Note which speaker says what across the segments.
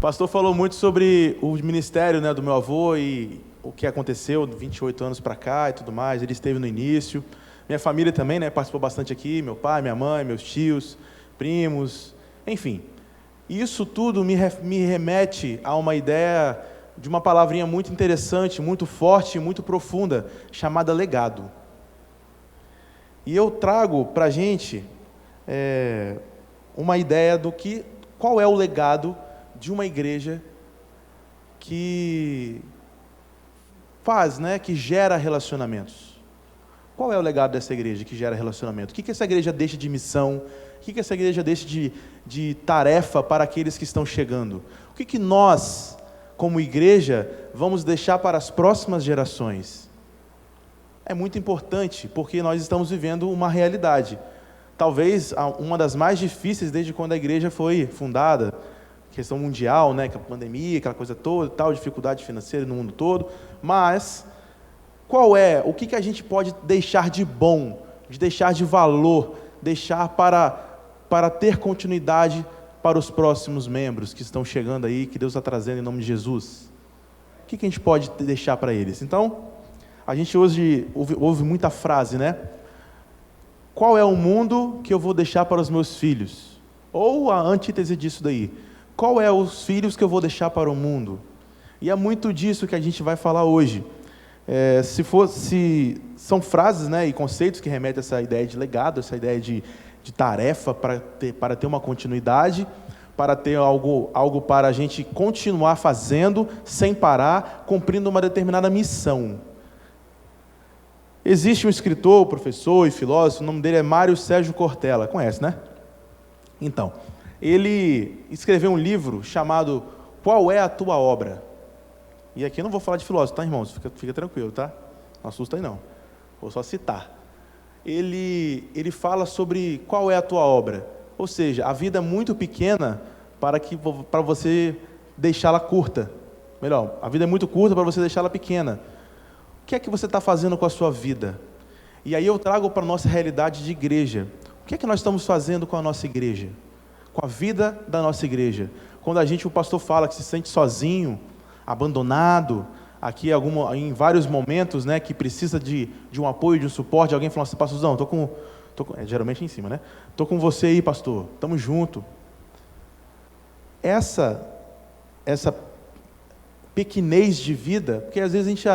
Speaker 1: O pastor falou muito sobre o ministério, né, do meu avô e o que aconteceu 28 anos para cá e tudo mais. Ele esteve no início. Minha família também, né, participou bastante aqui, meu pai, minha mãe, meus tios, primos, enfim. Isso tudo me remete a uma ideia de uma palavrinha muito interessante, muito forte, muito profunda, chamada legado. E eu trago para a gente uma ideia qual é o legado de uma igreja que faz, né, que gera relacionamentos. Qual é o legado dessa igreja que gera relacionamento? O que essa igreja deixa de missão? O que essa igreja deixa de tarefa para aqueles que estão chegando? O que nós, como igreja, vamos deixar para as próximas gerações? É muito importante, porque nós estamos vivendo uma realidade. Talvez uma das mais difíceis desde quando a igreja foi fundada, questão mundial, né, com a pandemia, aquela coisa toda, tal, dificuldade financeira no mundo todo, mas o que a gente pode deixar de bom, de deixar de valor, deixar para ter continuidade para os próximos membros que estão chegando aí, que Deus está trazendo em nome de Jesus? O que a gente pode deixar para eles? Então, a gente hoje ouve muita frase, né? Qual é o mundo que eu vou deixar para os meus filhos? Ou a antítese disso daí. Qual é os filhos que eu vou deixar para o mundo? E é muito disso que a gente vai falar hoje. São frases, né, e conceitos que remetem a essa ideia de legado, essa ideia de tarefa para ter uma continuidade, para ter algo para a gente continuar fazendo, sem parar, cumprindo uma determinada missão. Existe um escritor, professor e filósofo, o nome dele é Mário Sérgio Cortella, conhece, né? Então, ele escreveu um livro chamado Qual é a Tua Obra? E aqui eu não vou falar de filósofo, tá, irmãos? Fica tranquilo, tá? Não assusta aí não. Vou só citar. Ele fala sobre qual é a tua obra. Ou seja, a vida é muito pequena para você deixá-la curta. Melhor, a vida é muito curta para você deixá-la pequena. O que é que você está fazendo com a sua vida? E aí eu trago para a nossa realidade de igreja. O que é que nós estamos fazendo com a nossa igreja? Com a vida da nossa igreja? Quando o pastor fala que se sente sozinho, abandonado, aqui em vários momentos, né, que precisa de um apoio, de um suporte, alguém falando assim, pastorzão, geralmente em cima, né? Estou com você aí, pastor, estamos juntos. Essa pequenez de vida, porque às vezes a gente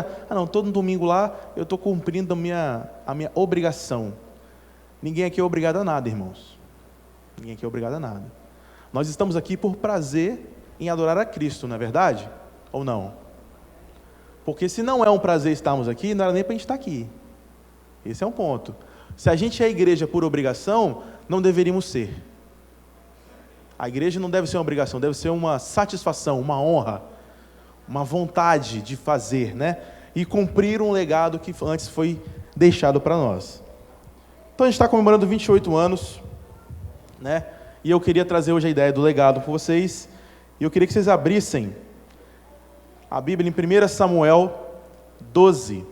Speaker 1: todo domingo lá, eu estou cumprindo a minha obrigação. Ninguém aqui é obrigado a nada, irmãos. Ninguém aqui é obrigado a nada. Nós estamos aqui por prazer em adorar a Cristo, não é verdade? Ou não? Porque se não é um prazer estarmos aqui, não era nem para a gente estar aqui. Esse é um ponto. Se a gente é igreja por obrigação, não deveríamos ser. A igreja não deve ser uma obrigação, deve ser uma satisfação, uma honra, uma vontade de fazer, né? E cumprir um legado que antes foi deixado para nós. Então a gente está comemorando 28 anos, né? E eu queria trazer hoje a ideia do legado para vocês. E eu queria que vocês abrissem a Bíblia em 1 Samuel 12.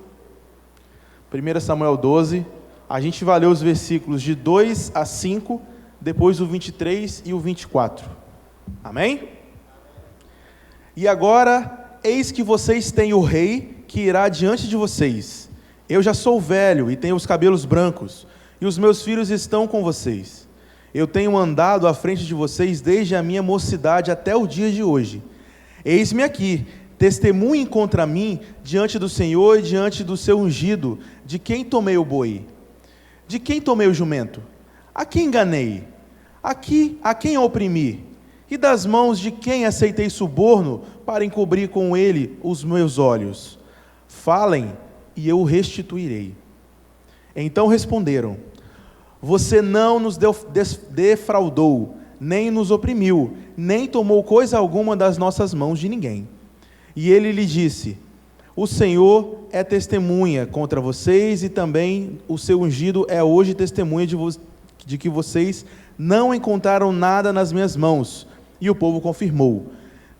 Speaker 1: 1 Samuel 12. A gente vai ler os versículos de 2 a 5, depois o 23 e o 24. Amém? E agora, eis que vocês têm o rei que irá diante de vocês. Eu já sou velho e tenho os cabelos brancos, e os meus filhos estão com vocês. Eu tenho andado à frente de vocês desde a minha mocidade até o dia de hoje. Eis-me aqui, testemunhem contra mim diante do Senhor e diante do seu ungido, de quem tomei o boi, de quem tomei o jumento, a quem enganei, a quem oprimi, e das mãos de quem aceitei suborno para encobrir com ele os meus olhos. Falem, e eu o restituirei. Então responderam: você não nos defraudou, nem nos oprimiu, nem tomou coisa alguma das nossas mãos de ninguém. E ele lhe disse: o Senhor é testemunha contra vocês, e também o seu ungido é hoje testemunha de que vocês não encontraram nada nas minhas mãos. E o povo confirmou: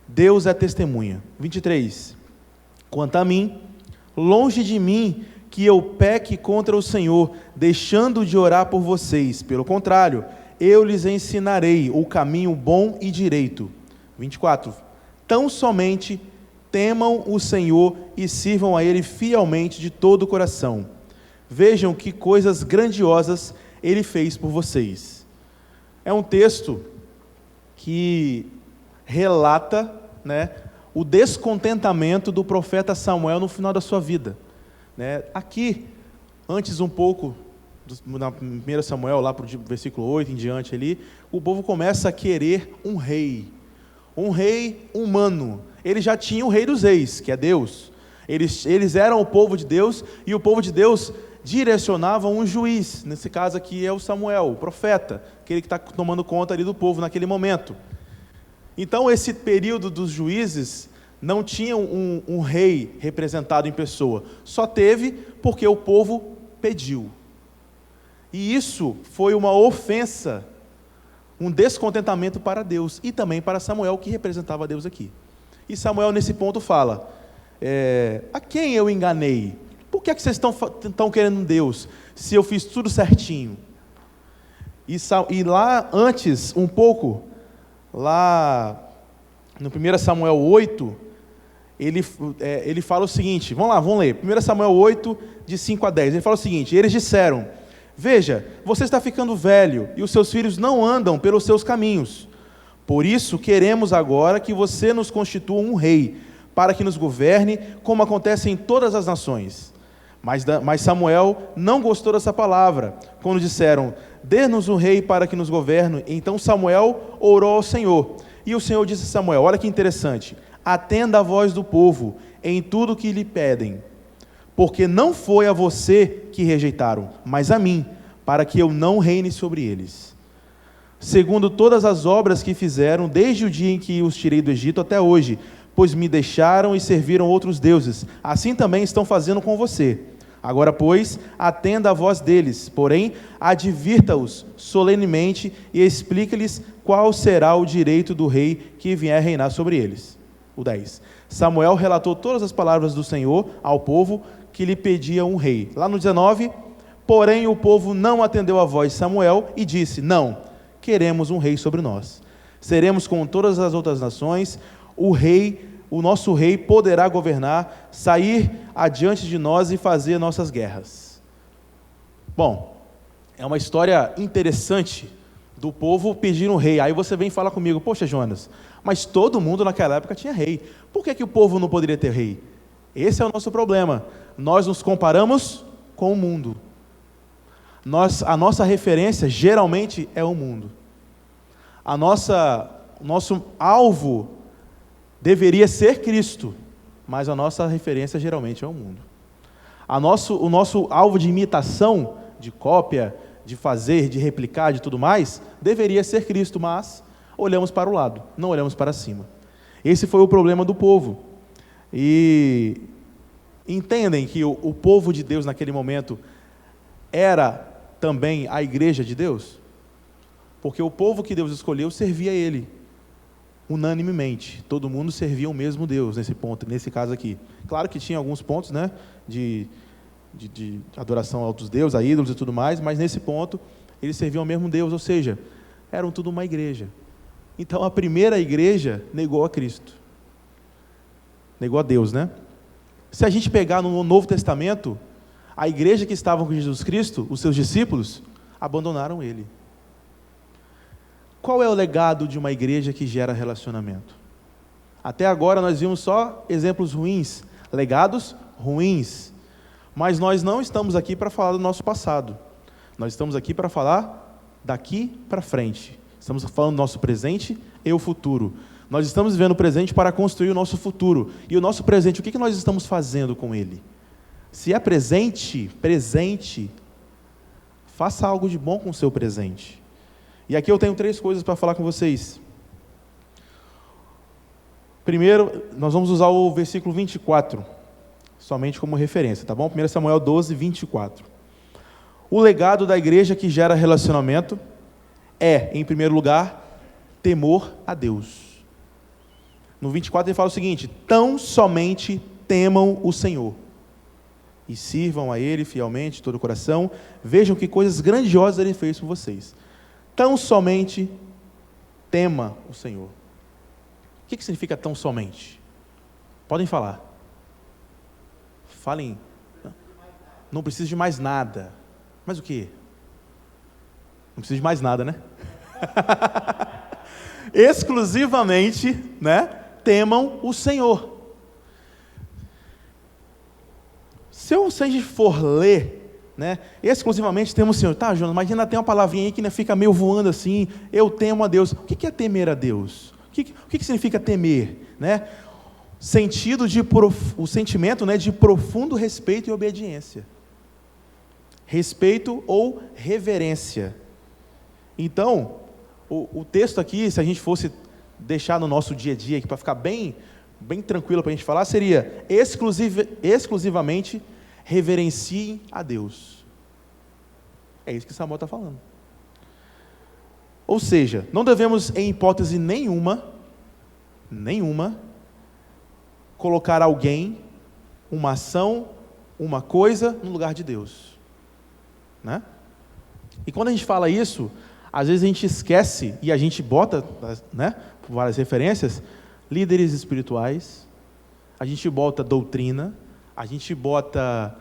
Speaker 1: Deus é testemunha. 23. Quanto a mim, longe de mim que eu peque contra o Senhor, deixando de orar por vocês. Pelo contrário, eu lhes ensinarei o caminho bom e direito. 24. tão somente temam o Senhor e sirvam a Ele fielmente de todo o coração. Vejam que coisas grandiosas Ele fez por vocês. É um texto que relata, né, o descontentamento do profeta Samuel no final da sua vida. Aqui, antes um pouco, na 1 Samuel, lá para o versículo 8 em diante ali, o povo começa a querer um rei humano. Eles já tinham o rei dos reis, que é Deus. Eles eram o povo de Deus, e o povo de Deus direcionava um juiz, nesse caso aqui é o Samuel, o profeta, aquele que está tomando conta ali do povo naquele momento. Então esse período dos juízes não tinha um rei representado em pessoa, só teve porque o povo pediu. E isso foi uma ofensa, um descontentamento para Deus, e também para Samuel, que representava Deus aqui. E Samuel nesse ponto fala, a quem eu enganei? Por que vocês estão querendo Deus, se eu fiz tudo certinho? E lá antes, um pouco, lá no 1 Samuel 8, ele fala o seguinte, vamos ler, 1 Samuel 8, de 5 a 10, ele fala o seguinte, eles disseram, veja, você está ficando velho, e os seus filhos não andam pelos seus caminhos, por isso queremos agora que você nos constitua um rei, para que nos governe, como acontece em todas as nações. Mas Samuel não gostou dessa palavra, quando disseram, dê-nos um rei para que nos governe. Então Samuel orou ao Senhor, e o Senhor disse a Samuel, olha que interessante, atenda a voz do povo, em tudo que lhe pedem, porque não foi a você que rejeitaram, mas a mim, para que eu não reine sobre eles. Segundo todas as obras que fizeram, desde o dia em que os tirei do Egito até hoje, pois me deixaram e serviram outros deuses, assim também estão fazendo com você. Agora, pois, atenda a voz deles, porém, advirta-os solenemente e explique-lhes qual será o direito do rei que vier reinar sobre eles. O 10. Samuel relatou todas as palavras do Senhor ao povo que lhe pedia um rei. Lá no 19, porém o povo não atendeu a voz de Samuel e disse, não, queremos um rei sobre nós. Seremos como todas as outras nações, o nosso rei poderá governar, sair adiante de nós e fazer nossas guerras. Bom, é uma história interessante do povo pedir um rei. Aí você vem e fala comigo, poxa Jonas, mas todo mundo naquela época tinha rei. Por que o povo não poderia ter rei? Esse é o nosso problema. Nós nos comparamos com o mundo. A nossa referência geralmente é o mundo. O nosso alvo deveria ser Cristo, mas a nossa referência geralmente é o mundo. O nosso alvo de imitação, de cópia, de fazer, de replicar, de tudo mais, deveria ser Cristo, mas olhamos para o lado, não olhamos para cima. Esse foi o problema do povo. E entendem que o povo de Deus naquele momento era também a igreja de Deus? Porque o povo que Deus escolheu servia a Ele. Unanimemente, todo mundo servia o mesmo Deus nesse ponto, nesse caso aqui. Claro que tinha alguns pontos, né, de adoração a outros deuses, a ídolos e tudo mais, mas nesse ponto eles serviam o mesmo Deus, ou seja, eram tudo uma igreja. Então a primeira igreja negou a Cristo, negou a Deus, né? Se a gente pegar no Novo Testamento, a igreja que estava com Jesus Cristo, os seus discípulos, abandonaram Ele. Qual é o legado de uma igreja que gera relacionamento? Até agora nós vimos só exemplos ruins, legados ruins, mas nós não estamos aqui para falar do nosso passado, nós estamos aqui para falar daqui para frente, estamos falando do nosso presente e o futuro. Nós estamos vivendo o presente para construir o nosso futuro, e o nosso presente, o que nós estamos fazendo com ele? Se é presente, faça algo de bom com o seu presente. E aqui eu tenho 3 coisas para falar com vocês. Primeiro, nós vamos usar o versículo 24, somente como referência, tá bom? 1 Samuel 12, 24. O legado da igreja que gera relacionamento é, em primeiro lugar, temor a Deus. No 24 ele fala o seguinte, tão somente temam o Senhor e sirvam a Ele fielmente, de todo o coração, vejam que coisas grandiosas Ele fez por vocês. Tão somente tema o Senhor. O que significa tão somente? Podem falar. Falem. Não precisa de mais nada. Mas o quê? Não precisa de mais nada, né? Exclusivamente, né? Temam o Senhor. Se a gente for ler, né? Exclusivamente temos o Senhor. Tá, Jonas, mas ainda tem uma palavrinha aí que ainda fica meio voando assim. Eu temo a Deus. O que é temer a Deus? O que significa temer, né? O sentimento, né, de profundo respeito e obediência. Respeito ou reverência. Então, o texto aqui, se a gente fosse deixar no nosso dia a dia, para ficar bem tranquilo para a gente falar, seria exclusivamente reverenciem a Deus. É isso que Samuel está falando. Ou seja, não devemos, em hipótese nenhuma, colocar alguém, uma ação, uma coisa no lugar de Deus, né? E quando a gente fala isso, às vezes a gente esquece e a gente bota, né, por várias referências, líderes espirituais, a gente bota doutrina, a gente bota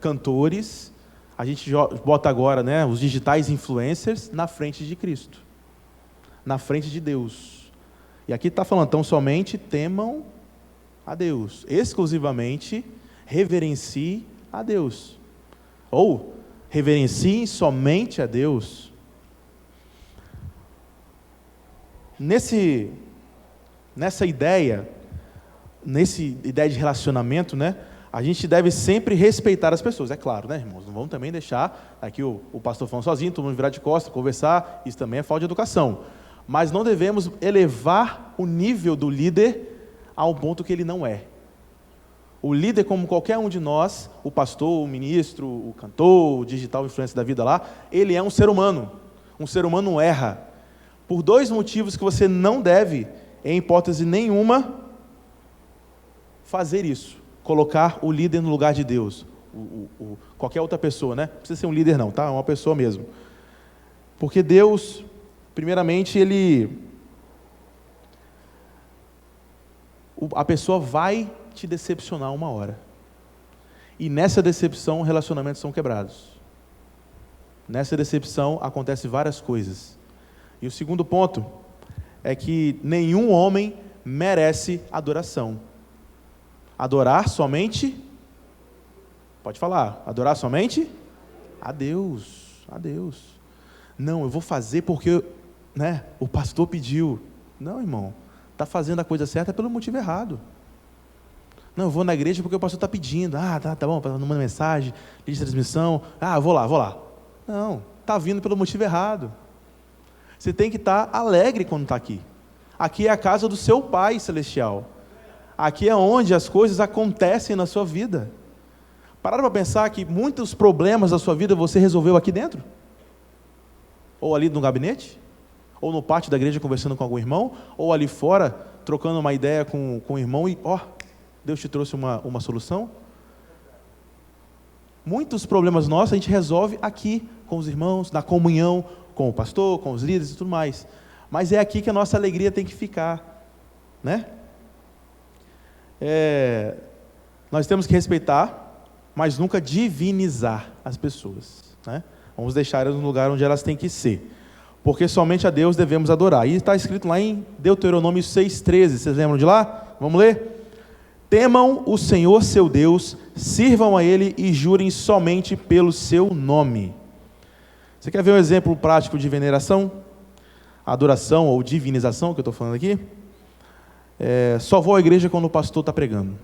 Speaker 1: cantores, a gente bota agora, né, os digitais influencers na frente de Cristo, na frente de Deus. E aqui está falando, então somente temam a Deus, exclusivamente reverencie a Deus, ou reverenciem somente a Deus. Nessa ideia de relacionamento, né, a gente deve sempre respeitar as pessoas, é claro, né, irmãos? Não vamos também deixar aqui o pastor falando sozinho, todo mundo virar de costas, conversar, isso também é falta de educação. Mas não devemos elevar o nível do líder a um ponto que ele não é. O líder, como qualquer um de nós, o pastor, o ministro, o cantor, o digital influencer da vida lá, ele é um ser humano. Um ser humano erra. Por dois motivos que você não deve, em hipótese nenhuma, fazer isso. Colocar o líder no lugar de Deus. Qualquer outra pessoa, né? Não precisa ser um líder não, tá? É uma pessoa mesmo. Porque Deus, primeiramente, a pessoa vai te decepcionar uma hora. E nessa decepção, relacionamentos são quebrados. Nessa decepção, acontecem várias coisas. E o segundo ponto é que nenhum homem merece adoração. Adorar somente, pode falar, adorar somente a Deus, a Deus. Não, eu vou fazer porque, né, o pastor pediu. Não, irmão, está fazendo a coisa certa pelo motivo errado. Não, eu vou na igreja porque o pastor está pedindo. Tá bom, não manda mensagem, lista de transmissão. Vou lá. Não, está vindo pelo motivo errado. Você tem que estar alegre quando está aqui. Aqui é a casa do seu Pai Celestial. Aqui é onde as coisas acontecem na sua vida. Pararam para pensar que muitos problemas da sua vida você resolveu aqui dentro? Ou ali no gabinete? Ou no pátio da igreja conversando com algum irmão? Ou ali fora, trocando uma ideia com o irmão e, Deus te trouxe uma solução? Muitos problemas nossos a gente resolve aqui, com os irmãos, na comunhão, com o pastor, com os líderes e tudo mais. Mas é aqui que a nossa alegria tem que ficar, né? Nós temos que respeitar, mas nunca divinizar as pessoas, né? Vamos deixar elas no lugar onde elas têm que ser. Porque somente a Deus devemos adorar. E está escrito lá em Deuteronômio 6,13. Vocês lembram de lá? Vamos ler? Temam o Senhor seu Deus, sirvam a Ele e jurem somente pelo seu nome. Você quer ver um exemplo prático de veneração? Adoração ou divinização, que eu estou falando aqui? Só vou à igreja quando o pastor está pregando.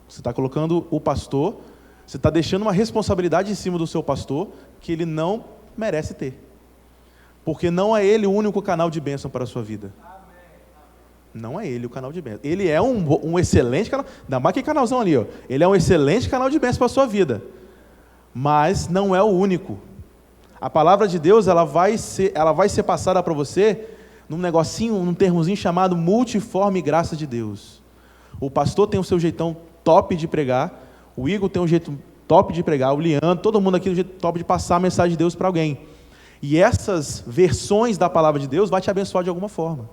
Speaker 1: Você está colocando o pastor, você está deixando uma responsabilidade em cima do seu pastor que ele não merece ter. Porque não é ele o único canal de bênção para a sua vida. Não é ele o canal de bênção. Ele é um excelente canal, ainda mais que canalzão ali, ó. Ele é um excelente canal de bênção para a sua vida. Mas não é o único. A palavra de Deus, ela vai ser passada para você num negocinho, num termozinho chamado multiforme graça de Deus. O pastor tem o seu jeitão top de pregar, o Igor tem um jeito top de pregar, o Leandro, todo mundo aqui tem um jeito top de passar a mensagem de Deus para alguém. E essas versões da palavra de Deus vai te abençoar de alguma forma.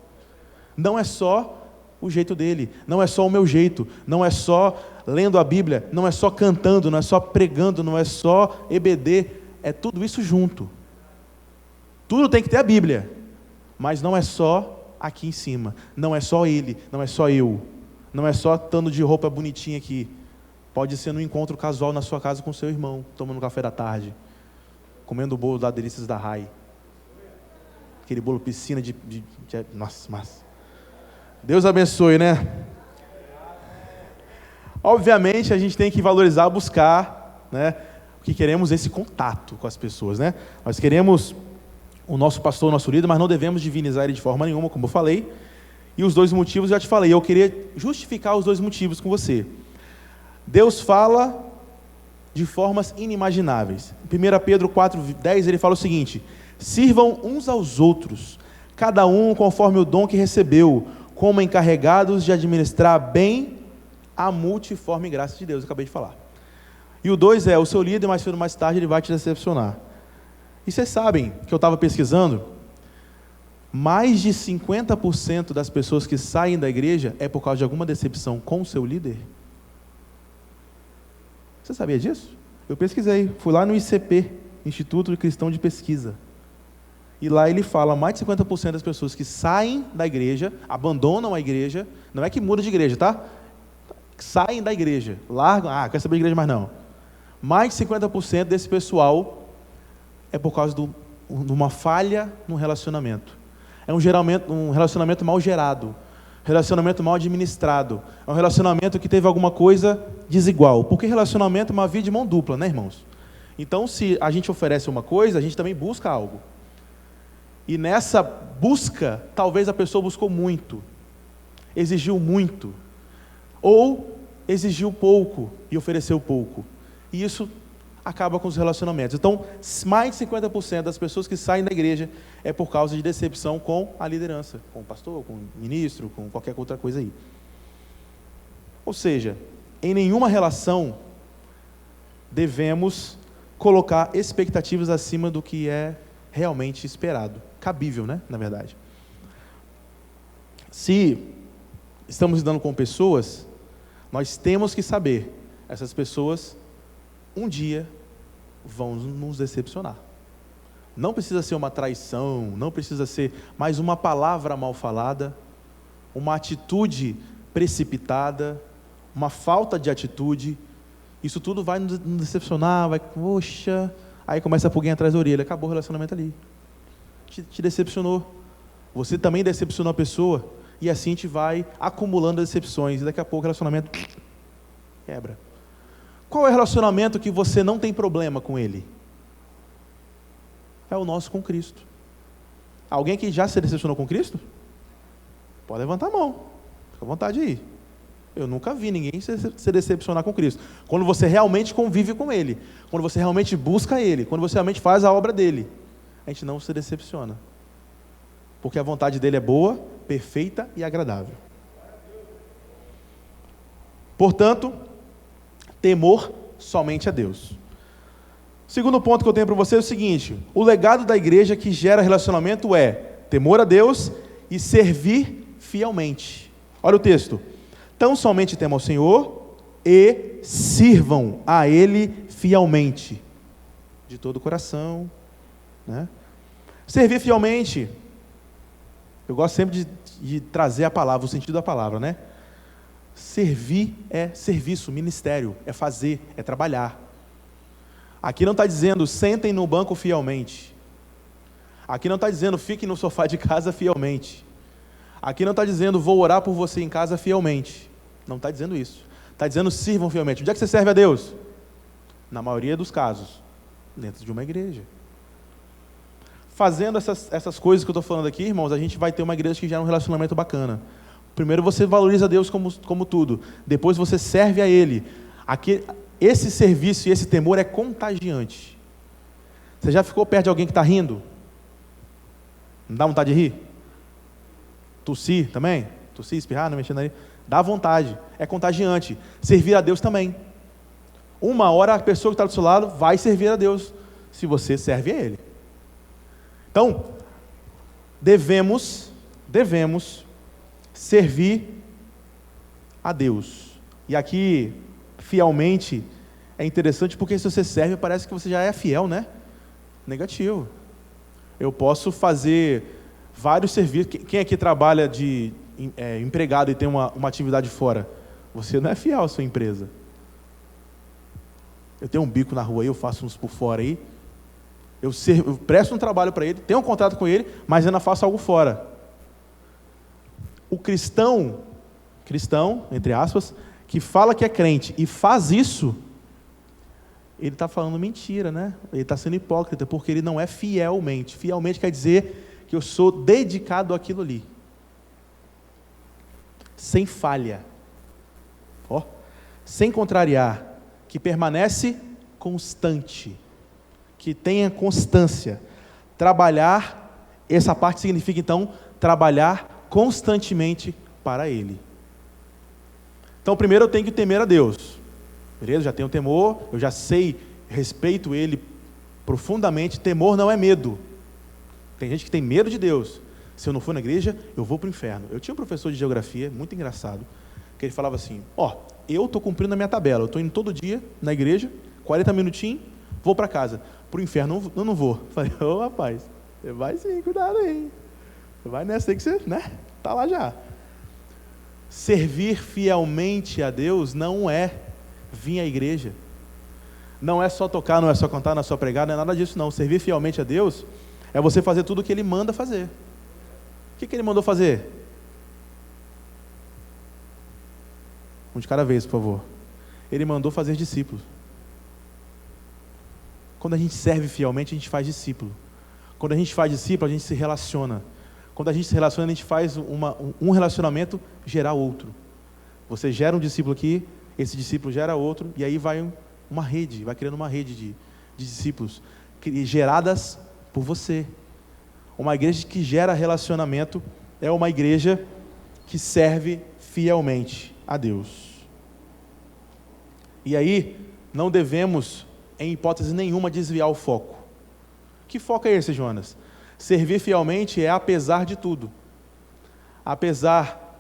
Speaker 1: Não é só o jeito dele, não é só o meu jeito, não é só lendo a Bíblia, não é só cantando, não é só pregando, não é só EBD, é tudo isso junto. Tudo tem que ter a Bíblia, mas não é só aqui em cima, não é só ele, não é só eu, não é só estando de roupa bonitinha aqui. Pode ser num encontro casual na sua casa com seu irmão, tomando um café da tarde, comendo o bolo da Delícias da Rai, aquele bolo piscina nossa, massa. Deus abençoe, né? Obviamente a gente tem que valorizar, buscar, né? O que queremos esse contato com as pessoas, né? Nós queremos o nosso pastor, o nosso líder, mas não devemos divinizar ele de forma nenhuma, como eu falei. E os dois motivos eu já te falei. Eu queria justificar os dois motivos com você. Deus fala de formas inimagináveis. Em 1 Pedro 4:10 ele fala o seguinte: sirvam uns aos outros, cada um conforme o dom que recebeu, como encarregados de administrar bem a multiforme graça de Deus. Eu acabei de falar. E o 2 é: o seu líder, mais cedo ou mais tarde, ele vai te decepcionar. E vocês sabem que eu estava pesquisando, mais de 50% das pessoas que saem da igreja é por causa de alguma decepção com o seu líder. Você sabia disso? Eu pesquisei, fui lá no ICP, Instituto Cristão de Pesquisa. E lá ele fala, mais de 50% das pessoas que saem da igreja, abandonam a igreja, não é que muda de igreja, tá? Saem da igreja, largam, quer saber de igreja mais não. Mais de 50% desse pessoal é por causa de uma falha no relacionamento. É um relacionamento mal gerado, relacionamento mal administrado, é um relacionamento que teve alguma coisa desigual, porque relacionamento é uma via de mão dupla, né, irmãos? Então, se a gente oferece uma coisa, a gente também busca algo. E nessa busca, talvez a pessoa buscou muito, exigiu muito, ou exigiu pouco e ofereceu pouco. E isso acaba com os relacionamentos. Então, mais de 50% das pessoas que saem da igreja é por causa de decepção com a liderança, com o pastor, com o ministro, com qualquer outra coisa aí. Ou seja, em nenhuma relação devemos colocar expectativas acima do que é realmente esperado. Cabível, né? Na verdade. Se estamos lidando com pessoas, nós temos que saber, essas pessoas um dia vão nos decepcionar. Não precisa ser uma traição, não precisa ser mais uma palavra mal falada, uma atitude precipitada, uma falta de atitude. Isso tudo vai nos decepcionar, vai, poxa, aí começa a pulguinha atrás da orelha, acabou o relacionamento ali. Te decepcionou. Você também decepcionou a pessoa, e assim a gente vai acumulando decepções, e daqui a pouco o relacionamento quebra. Qual é o relacionamento que você não tem problema com ele? É o nosso com Cristo. Alguém que já se decepcionou com Cristo? Pode levantar a mão, fica à vontade aí. Eu nunca vi ninguém se decepcionar com Cristo. Quando você realmente convive com Ele, quando você realmente busca Ele, quando você realmente faz a obra dEle, a gente não se decepciona. Porque a vontade dEle é boa, perfeita e agradável. Portanto, temor somente a Deus. Segundo ponto que eu tenho para você é o seguinte: o legado da igreja que gera relacionamento é temor a Deus e servir fielmente. Olha o texto. Tão somente temam ao Senhor e sirvam a Ele fielmente, de todo o coração, né? Servir fielmente, eu gosto sempre de trazer a palavra, o sentido da palavra, né? Servir é serviço, ministério, é fazer, é trabalhar. Aqui não está dizendo sentem no banco fielmente. Aqui não está dizendo fiquem no sofá de casa fielmente. Aqui não está dizendo vou orar por você em casa fielmente. Não está dizendo isso. Está dizendo sirvam fielmente. Onde é que você serve a Deus? Na maioria dos casos, dentro de uma igreja. Fazendo essas coisas que eu estou falando aqui, irmãos, a gente vai ter uma igreja que gera um relacionamento bacana. Primeiro você valoriza Deus como tudo. Depois você serve a Ele. Esse serviço e esse temor é contagiante. Você já ficou perto de alguém que está rindo? Não dá vontade de rir? Tossir também? Tossir, espirrar, não mexendo aí? Dá vontade. É contagiante. Servir a Deus também. Uma hora a pessoa que está do seu lado vai servir a Deus, se você serve a Ele. Então, devemos servir a Deus. E aqui, fielmente, é interessante porque se você serve, parece que você já é fiel, né? Negativo. Eu posso fazer vários serviços. Quem aqui trabalha de empregado e tem uma atividade fora? Você não é fiel à sua empresa. Eu tenho um bico na rua aí, eu faço uns por fora aí. Eu presto um trabalho para ele, tenho um contrato com ele, mas ainda faço algo fora. O cristão, entre aspas, que fala que é crente e faz isso, ele está falando mentira, né? Ele está sendo hipócrita, porque ele não é fielmente. Fielmente quer dizer que eu sou dedicado àquilo ali. Sem falha. Sem contrariar. Que permanece constante. Que tenha constância. Trabalhar, essa parte significa então, trabalhar constantemente para Ele. Então primeiro eu tenho que temer a Deus. Beleza? Já tenho temor, eu já sei, respeito Ele profundamente. Temor não é medo. Tem gente que tem medo de Deus. Se eu não for na igreja, eu vou para o inferno. Eu tinha um professor de geografia, muito engraçado, que ele falava assim, eu estou cumprindo a minha tabela, eu estou indo todo dia na igreja, 40 minutinhos, vou para casa. Para o inferno eu não vou. Eu falei, rapaz, você vai sim, cuidado aí. Você vai nessa aí que você, né? Está lá já. Servir fielmente a Deus não é vir à igreja. Não é só tocar, não é só cantar, não é só pregar, não é nada disso não. Servir fielmente a Deus é você fazer tudo o que Ele manda fazer. O que Ele mandou fazer? Um de cada vez, por favor. Ele mandou fazer discípulos. Quando a gente serve fielmente, a gente faz discípulo. Quando a gente faz discípulo, a gente se relaciona. Quando a gente se relaciona, a gente faz um relacionamento gerar outro. Você gera um discípulo aqui, esse discípulo gera outro, e aí vai uma rede, vai criando uma rede de discípulos geradas por você. Uma igreja que gera relacionamento é uma igreja que serve fielmente a Deus. E aí, não devemos, em hipótese nenhuma, desviar o foco. Que foco é esse, Jonas? Servir fielmente é apesar de tudo. Apesar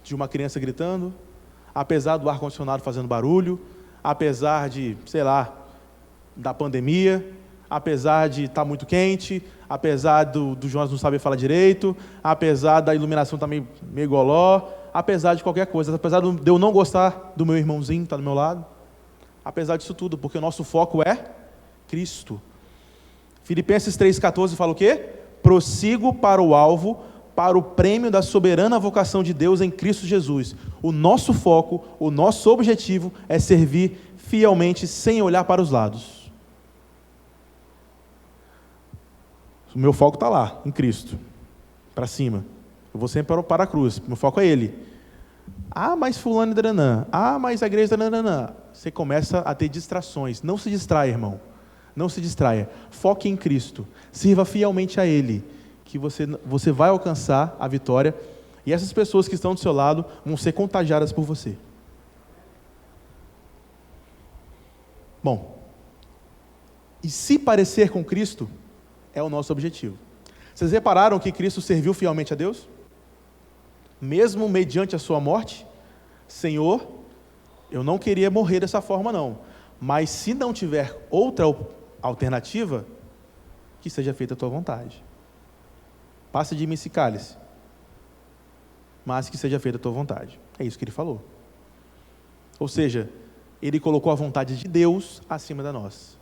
Speaker 1: de uma criança gritando, apesar do ar-condicionado fazendo barulho, apesar de, da pandemia, apesar de estar muito quente, apesar do Jonas não saber falar direito, apesar da iluminação estar meio goló, apesar de qualquer coisa, apesar de eu não gostar do meu irmãozinho que está do meu lado, apesar disso tudo, porque o nosso foco é Cristo. Filipenses 3,14 fala o quê? Prossigo para o alvo, para o prêmio da soberana vocação de Deus em Cristo Jesus. O nosso foco, o nosso objetivo é servir fielmente, sem olhar para os lados. O meu foco está lá, em Cristo, para cima. Eu vou sempre para a cruz, meu foco é Ele. Mas fulano e daranã, mas a igreja daranã. Você começa a ter distrações. Não se distraia, irmão. Não se distraia. Foque em Cristo. Sirva fielmente a Ele, que você vai alcançar a vitória, e essas pessoas que estão do seu lado vão ser contagiadas por você. Bom, e se parecer com Cristo é o nosso objetivo. Vocês repararam que Cristo serviu fielmente a Deus? Mesmo mediante a sua morte? Senhor, eu não queria morrer dessa forma não, mas se não tiver outra alternativa, que seja feita a tua vontade. Passe de mim esse cálice, mas que seja feita a tua vontade. É isso que ele falou. Ou seja, ele colocou a vontade de Deus acima da nossa.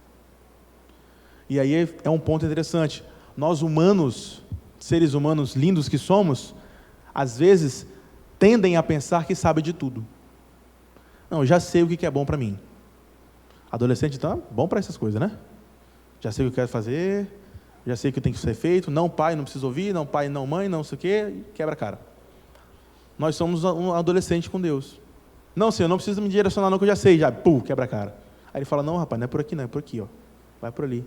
Speaker 1: E aí é um ponto interessante. Nós humanos, seres humanos lindos que somos, às vezes tendem a pensar que sabe de tudo. Não, eu já sei o que é bom para mim. Adolescente então é bom para essas coisas, né? Já sei o que eu quero fazer, já sei o que tem que ser feito, não pai, não preciso ouvir, não pai, não mãe, não sei o quê, quebra a cara. Nós somos um adolescente com Deus. Não, Senhor, não precisa me direcionar não, que eu já sei, quebra a cara. Aí ele fala, não, rapaz, não é por aqui não, é por aqui, ó. Vai por ali.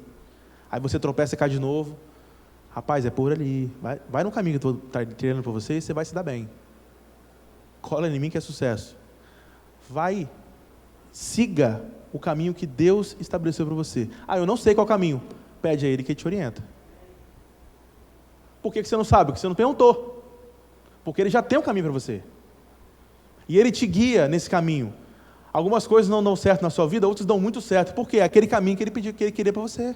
Speaker 1: Aí você tropeça e cai de novo. Rapaz, é por ali. Vai no caminho que eu estou treinando para você e você vai se dar bem. Cola em mim que é sucesso. Vai, siga o caminho que Deus estabeleceu para você. Eu não sei qual caminho. Pede a Ele que te orienta. Por que você não sabe? Porque você não perguntou. Porque Ele já tem um caminho para você. E Ele te guia nesse caminho. Algumas coisas não dão certo na sua vida, outras dão muito certo. Por quê? É aquele caminho que Ele pediu, que Ele queria para você.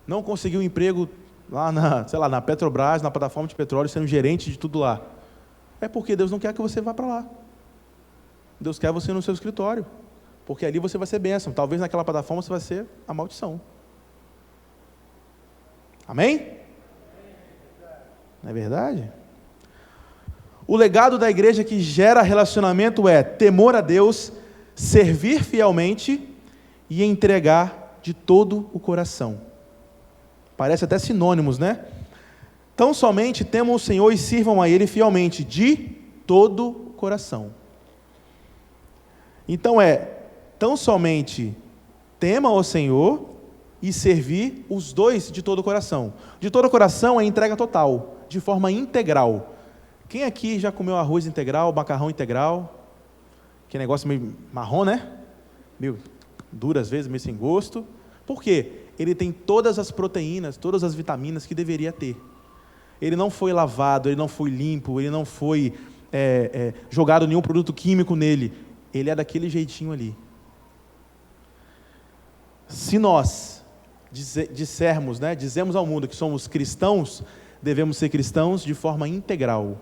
Speaker 1: Não conseguiu um emprego lá na Petrobras, na plataforma de petróleo, sendo gerente de tudo lá. É porque Deus não quer que você vá para lá. Deus quer você no seu escritório. Porque ali você vai ser bênção. Talvez naquela plataforma você vai ser a maldição. Amém? Não é verdade? O legado da igreja que gera relacionamento é temor a Deus, servir fielmente e entregar de todo o coração. Parece até sinônimos, né? Tão somente temam o Senhor e sirvam a Ele fielmente, de todo o coração. Então tão somente tema o Senhor e servir os dois de todo o coração. De todo o coração é entrega total, de forma integral. Quem aqui já comeu arroz integral, macarrão integral? Que negócio meio marrom, né? Meio duro às vezes, meio sem gosto. Por quê? Ele tem todas as proteínas, todas as vitaminas que deveria ter. Ele não foi lavado, ele não foi limpo, ele não foi jogado nenhum produto químico nele. Ele é daquele jeitinho ali. Se nós dizemos ao mundo que somos cristãos, devemos ser cristãos de forma integral,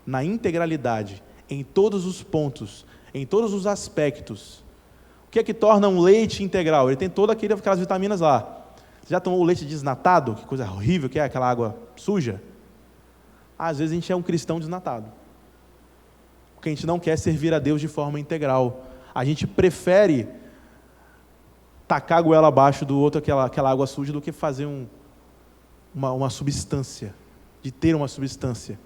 Speaker 1: na integralidade, em todos os pontos, em todos os aspectos. O que é que torna um leite integral? Ele tem todas aquelas vitaminas lá. Você já tomou o leite desnatado? Que coisa horrível que é, aquela água suja? Às vezes a gente é um cristão desnatado, porque a gente não quer servir a Deus de forma integral. A gente prefere tacar a goela abaixo do outro, aquela água suja, do que fazer uma substância, de ter uma substância.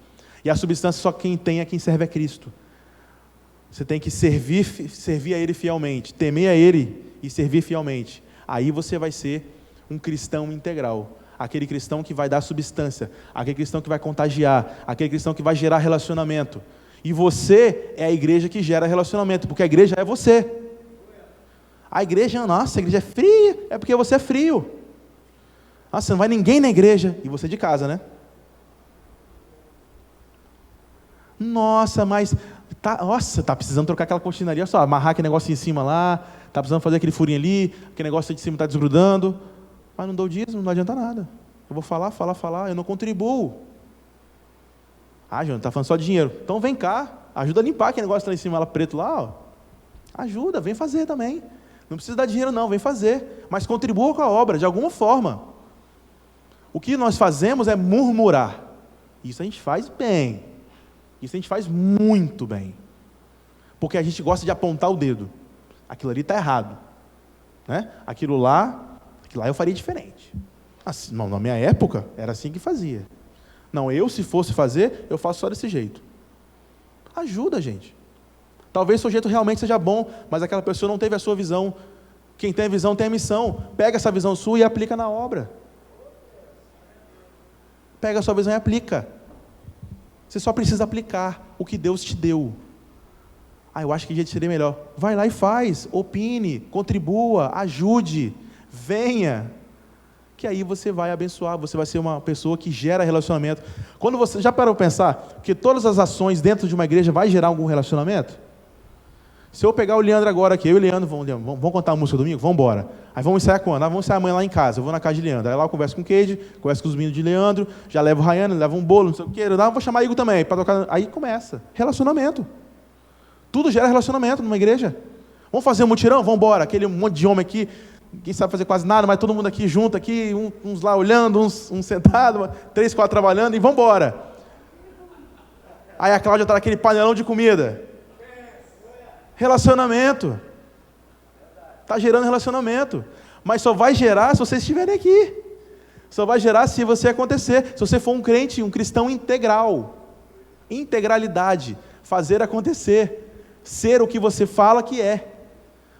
Speaker 1: E a substância só quem tem é quem serve a Cristo. Você tem que servir a Ele fielmente, temer a Ele e servir fielmente. Aí você vai ser um cristão integral. Aquele cristão que vai dar substância, aquele cristão que vai contagiar, aquele cristão que vai gerar relacionamento. E você é a igreja que gera relacionamento, porque a igreja é você. A igreja, nossa, a igreja é fria, é porque você é frio. Nossa, não vai ninguém na igreja, e você de casa, né? Nossa, mas tá precisando trocar aquela cortina ali, olha só, amarrar aquele negócio em cima lá, tá precisando fazer aquele furinho ali, aquele negócio de cima está desgrudando, mas não dou dízimo, não adianta nada. Eu vou falar, eu não contribuo. Ah, João, está falando só de dinheiro. Então vem cá, ajuda a limpar aquele negócio que está em cima lá, preto lá, ó. Ajuda, vem fazer também. Não precisa dar dinheiro não, vem fazer, mas contribua com a obra, de alguma forma. O que nós fazemos é murmurar. Isso a gente faz bem. Isso a gente faz muito bem. Porque a gente gosta de apontar o dedo. Aquilo ali está errado. Né? Aquilo lá eu faria diferente. Assim, não, na minha época, era assim que fazia. Não, se fosse fazer, eu faço só desse jeito. Ajuda, gente. Talvez seu jeito realmente seja bom, mas aquela pessoa não teve a sua visão. Quem tem a visão tem a missão. Pega essa visão sua e aplica na obra. Pega a sua visão e aplica. Você só precisa aplicar o que Deus te deu. Eu acho que jeito seria melhor. Vai lá e faz, opine, contribua, ajude, venha. Que aí você vai abençoar, você vai ser uma pessoa que gera relacionamento. Quando você já parou para pensar que todas as ações dentro de uma igreja vai gerar algum relacionamento? Se eu pegar o Leandro agora aqui, eu e o Leandro, vamos contar a música domingo? Vamos embora. Aí vamos ensaiar quando? Vamos ensaiar amanhã lá em casa, eu vou na casa de Leandro. Aí lá eu converso com o Cade, converso com os meninos de Leandro, já levo o Rayane, levo um bolo, não sei o que, vou chamar Igor também, para tocar. Aí começa, relacionamento. Tudo gera relacionamento numa igreja. Vamos fazer um mutirão? Vamos embora. Aquele monte de homem aqui, ninguém sabe fazer quase nada, mas todo mundo aqui junto, aqui, uns lá olhando, uns sentados, 3, 4 trabalhando, e vamos embora. Aí a Cláudia está naquele panelão de comida. Relacionamento. Está gerando relacionamento. Mas só vai gerar se vocês estiverem aqui. Só vai gerar se você acontecer. Se você for um crente, um cristão integral. Integralidade. Fazer acontecer. Ser o que você fala que é.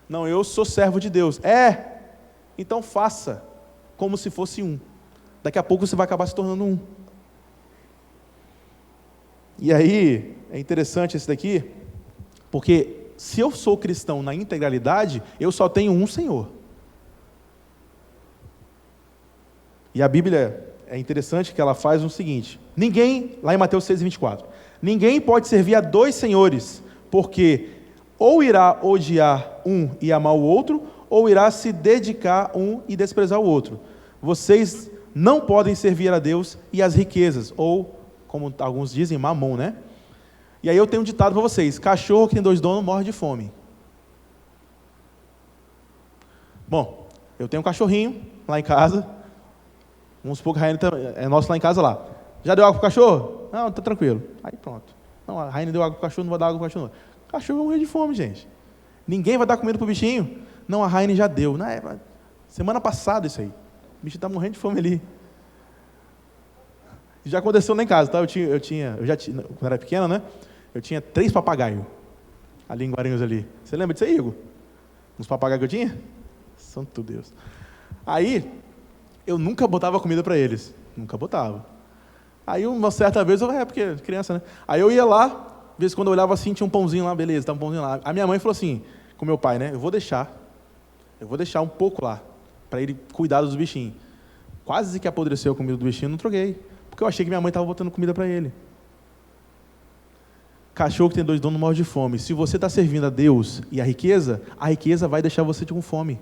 Speaker 1: Não, eu sou servo de Deus. Então faça como se fosse um. Daqui a pouco você vai acabar se tornando um. E aí, é interessante esse daqui, porque se eu sou cristão na integralidade, eu só tenho um Senhor. E a Bíblia é interessante que ela faz o seguinte: ninguém, lá em Mateus 6:24, ninguém pode servir a dois senhores, porque ou irá odiar um e amar o outro, ou irá se dedicar um e desprezar o outro. Vocês não podem servir a Deus e às riquezas, ou, como alguns dizem, mamon, né? E aí eu tenho um ditado para vocês: cachorro que tem dois donos morre de fome. Bom, eu tenho um cachorrinho lá em casa, vamos supor que a Raine é nosso lá em casa lá. Já deu água pro cachorro? Não, tá tranquilo. Aí pronto. Não, a Raine deu água pro cachorro, não vou dar água pro cachorro. O cachorro vai morrer de fome, gente. Ninguém vai dar comida pro bichinho. Não, a Raine já deu. Não, semana passada isso aí. O bicho está morrendo de fome ali. Já aconteceu lá em casa, tá? Eu já tinha, quando era pequeno, né? Eu tinha 3 papagaios ali em Guaranhos ali. Você lembra disso aí, Igor? Uns papagaios que eu tinha? Santo Deus. Aí, eu nunca botava comida para eles. Nunca botava. Aí, uma certa vez, porque criança, né? Aí eu ia lá, de vez em quando eu olhava assim, tinha um pãozinho lá, beleza, tá um pãozinho lá. A minha mãe falou assim, com meu pai, né? Eu vou deixar um pouco lá, para ele cuidar dos bichinhos. Quase que apodreceu a comida do bichinho, não troquei. Porque eu achei que minha mãe estava botando comida para ele. Cachorro que tem 2 donos morre de fome. Se você está servindo a Deus e a riqueza vai deixar você com fome.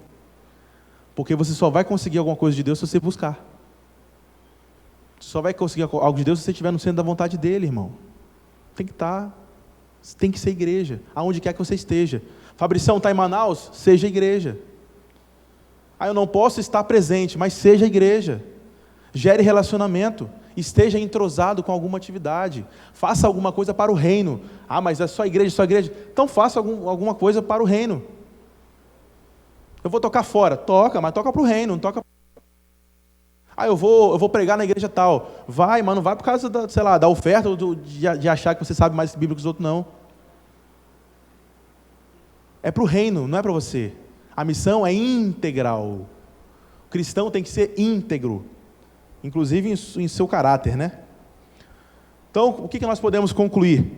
Speaker 1: Porque você só vai conseguir alguma coisa de Deus se você buscar. Você só vai conseguir algo de Deus se você estiver no centro da vontade dEle, irmão. Tem que estar. Tem que ser igreja. Aonde quer que você esteja. Fabrição está em Manaus? Seja igreja. Eu não posso estar presente, mas seja igreja. Gere relacionamento. Esteja entrosado com alguma atividade. Faça alguma coisa para o reino. Mas é só igreja, só igreja. Então faça alguma coisa para o reino. Eu vou tocar fora. Toca, mas toca para o reino, não toca. Eu vou pregar na igreja tal. Vai, mas não vai por causa da oferta, de achar que você sabe mais Bíblia que os outros, não. É para o reino, não é para você. A missão é integral. O cristão tem que ser íntegro, inclusive em seu caráter, né? Então, o que nós podemos concluir?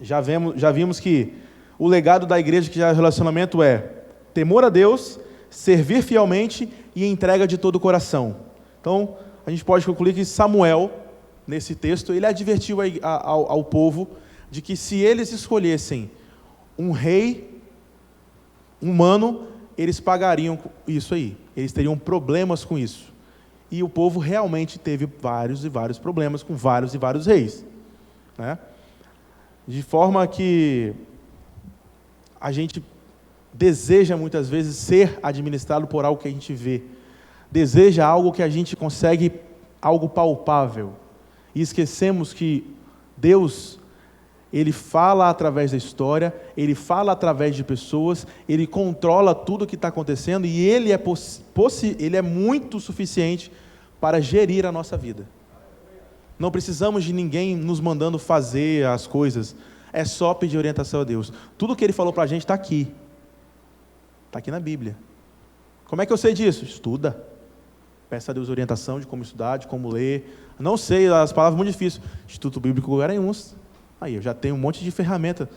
Speaker 1: Já vimos que o legado da igreja que gera relacionamento é temor a Deus, servir fielmente e entrega de todo o coração. Então, a gente pode concluir que Samuel, nesse texto, ele advertiu ao povo de que se eles escolhessem um rei humano, eles pagariam isso aí. Eles teriam problemas com isso. E o povo realmente teve vários e vários problemas com vários e vários reis, né? De forma que a gente deseja muitas vezes ser administrado por algo que a gente vê. Deseja algo que a gente consegue, algo palpável. E esquecemos que Deus, Ele fala através da história, Ele fala através de pessoas, Ele controla tudo o que está acontecendo e Ele é muito suficiente para gerir a nossa vida. Não precisamos de ninguém nos mandando fazer as coisas, é só pedir orientação a Deus. Tudo que Ele falou para a gente está aqui na Bíblia. Como é que eu sei disso? Estuda. Peça a Deus orientação de como estudar, de como ler. Não sei, as palavras muito difíceis. Instituto Bíblico Guaranhuns. Aí, eu já tenho um monte de ferramenta.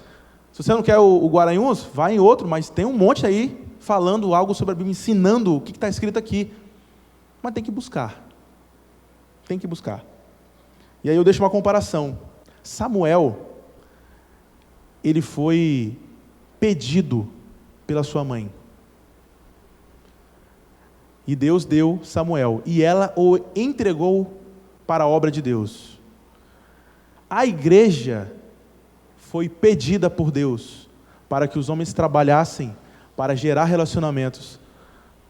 Speaker 1: Se você não quer o Guaranhuns, vai em outro, mas tem um monte aí, falando algo sobre a Bíblia, ensinando o que está escrito aqui. Mas tem que buscar. Tem que buscar. E aí eu deixo uma comparação. Samuel, ele foi pedido pela sua mãe. E Deus deu Samuel. E ela o entregou para a obra de Deus. A igreja foi pedida por Deus para que os homens trabalhassem para gerar relacionamentos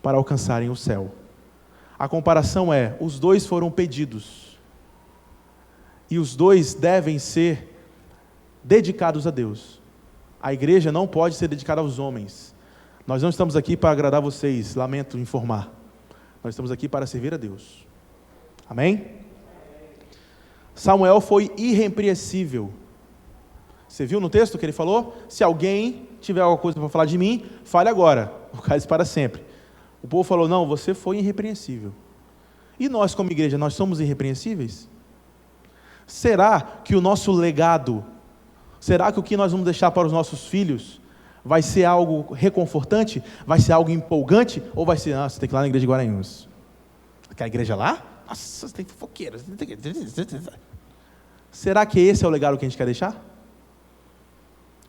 Speaker 1: para alcançarem o céu. A comparação é, os dois foram pedidos e os dois devem ser dedicados a Deus. A igreja não pode ser dedicada aos homens. Nós não estamos aqui para agradar vocês, lamento informar. Nós estamos aqui para servir a Deus. Amém? Samuel foi irrepreensível. Você viu no texto que ele falou? Se alguém tiver alguma coisa para falar de mim, fale agora, o cálice para sempre. O povo falou, não, você foi irrepreensível. E nós como igreja, nós somos irrepreensíveis? Será que o nosso legado, será que o que nós vamos deixar para os nossos filhos vai ser algo reconfortante? Vai ser algo empolgante? Ou vai ser, você tem que ir lá na igreja de Guaranhuns? Quer a igreja lá? Nossa, você tem fofoqueira. Será que esse é o legado que a gente quer deixar?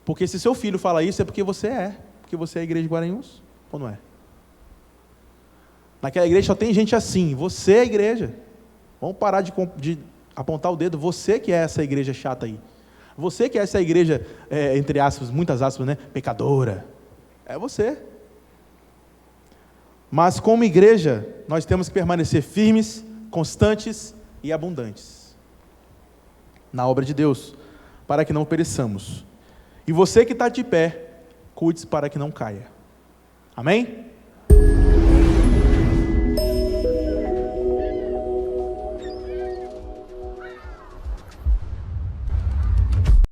Speaker 1: Porque se seu filho fala isso, é porque você é a igreja de Guaranhuns, ou não é? Naquela igreja só tem gente assim, você é a igreja. Vamos parar de apontar o dedo, você que é essa igreja chata aí. Você que é essa igreja, entre aspas, muitas aspas, né? Pecadora. É você. Mas como igreja, nós temos que permanecer firmes, constantes e abundantes na obra de Deus, para que não pereçamos. E você que está de pé, cuide-se para que não caia. Amém?